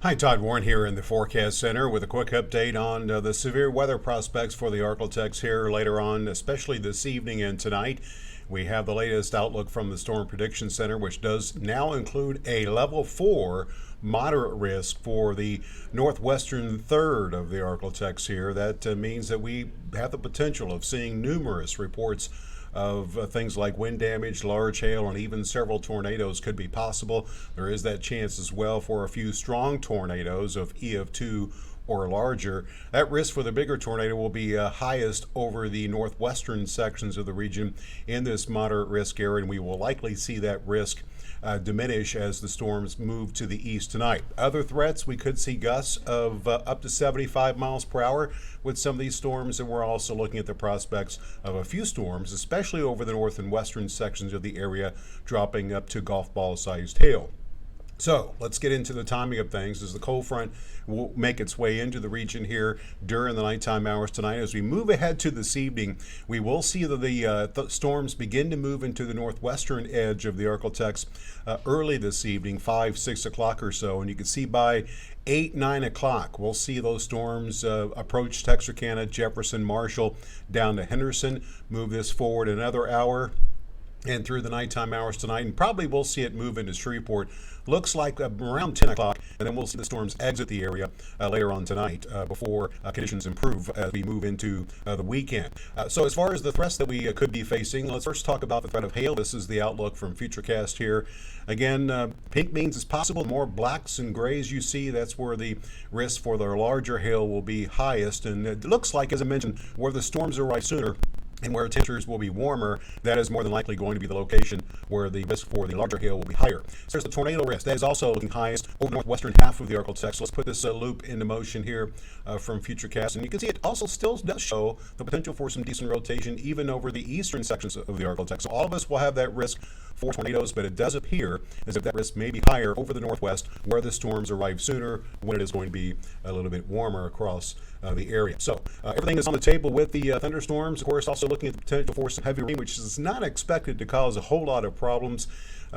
Hi, Todd Warren here in the Forecast Center with a quick update on the severe weather prospects for the ArkLaTex here later on, especially this evening and tonight. We have the latest outlook from the Storm Prediction Center, which does now include a level 4 moderate risk for the northwestern third of the ArkLaTex here. That means that we have the potential of seeing numerous reports of things like wind damage, large hail, and even several tornadoes could be possible. There is that chance as well for a few strong tornadoes of E of 2 or larger. That risk for the bigger tornado will be highest over the northwestern sections of the region in this moderate risk area, and we will likely see that risk diminish as the storms move to the east tonight. Other threats, we could see gusts of up to 75 miles per hour with some of these storms, and we're also looking at the prospects of a few storms, especially over the north and western sections of the area, dropping up to golf ball sized hail. So let's get into the timing of things as the cold front will make its way into the region here during the nighttime hours tonight. As we move ahead to this evening, we will see that the storms begin to move into the northwestern edge of the ArkLaTex early this evening, 5, 6 o'clock or so. And you can see by 8, 9 o'clock, we'll see those storms approach Texarkana, Jefferson, Marshall, down to Henderson, move this forward another hour and through the nighttime hours tonight, and probably we'll see it move into Shreveport. Looks like around 10 o'clock, and then we'll see the storms exit the area later on tonight before conditions improve as we move into the weekend. So as far as the threats that we could be facing, let's first talk about the threat of hail. This is the outlook from Futurecast here. Again, pink means it's possible. The more blacks and grays you see, that's where the risk for the larger hail will be highest. And it looks like, as I mentioned, where the storms arrive sooner and where temperatures will be warmer, that is more than likely going to be the location where the risk for the larger hail will be higher. So there's the tornado risk. That is also looking highest over the northwestern half of the ArkLaTex. So let's put this loop into motion here from Futurecast. And you can see it also still does show the potential for some decent rotation even over the eastern sections of the ArkLaTex. So all of us will have that risk for tornadoes, but it does appear as if that risk may be higher over the northwest where the storms arrive sooner when it is going to be a little bit warmer across the area. So everything is on the table with the thunderstorms. Of course, also looking at the potential for some heavy rain, which is not expected to cause a whole lot of problems.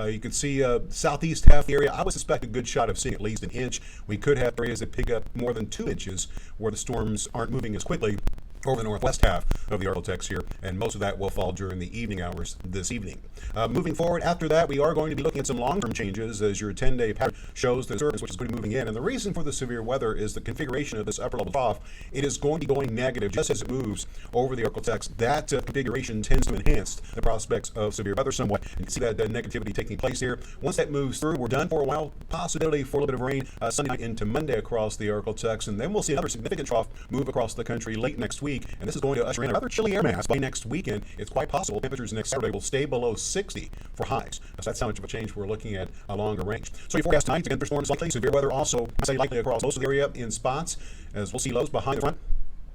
You can see southeast half the area. I would suspect a good shot of seeing at least an inch. We could have areas that pick up more than 2 inches where the storms aren't moving as quickly over the northwest half of the ArkLaTex here, and most of that will fall during the evening hours this evening. Moving forward after that, we are going to be looking at some long-term changes as your 10-day pattern shows the disturbance which is going to be moving in. And the reason for the severe weather is the configuration of this upper level trough. It is going to be going negative just as it moves over the ArkLaTex. That configuration tends to enhance the prospects of severe weather somewhat. You can see that negativity taking place here. Once that moves through, we're done for a while. Possibility for a little bit of rain Sunday night into Monday across the ArkLaTex, and then we'll see another significant trough move across the country late next week. And this is going to usher in a rather chilly air mass by next weekend. It's quite possible temperatures next Saturday will stay below 60 for highs. So that's how much of a change we're looking at a longer range. So your forecast tonight, again, for storms likely, severe weather also, I say likely across most of the area in spots, as we'll see lows behind the front.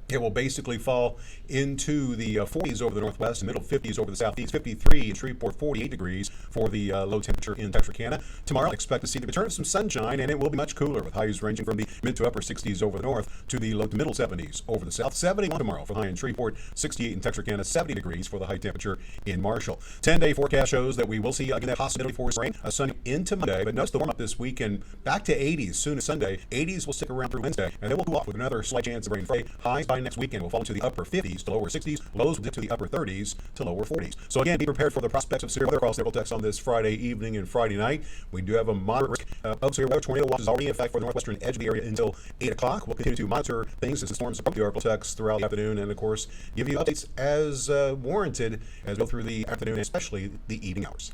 It will basically fall into the 40s over the northwest, and middle 50s over the southeast, 53 in Shreveport, 48 degrees for the low temperature in Texarkana. Tomorrow, expect to see the return of some sunshine, and it will be much cooler with highs ranging from the mid to upper 60s over the north to the low to middle 70s over the south. 71 tomorrow for the high in Shreveport, 68 in Texarkana, 70 degrees for the high temperature in Marshall. 10-day forecast shows that we will see again that possibility for rain Sunday into Monday, but notice the warm up this weekend back to 80s soon as Sunday. 80s will stick around through Wednesday, and then we'll cool off with another slight chance of rain Friday. Highs by next weekend will fall into the upper 50s to lower 60s. Lows will dip to the upper 30s to lower 40s. So again, be prepared for the prospects of severe weather across the ArkLaTex on this Friday evening and Friday night. We do have a moderate risk of severe weather. Tornado watch is already in effect for the northwestern edge of the area until 8 o'clock. We'll continue to monitor things as the storms approach the ArkLaTex throughout the afternoon, and of course, give you updates as warranted as we go through the afternoon, especially the evening hours.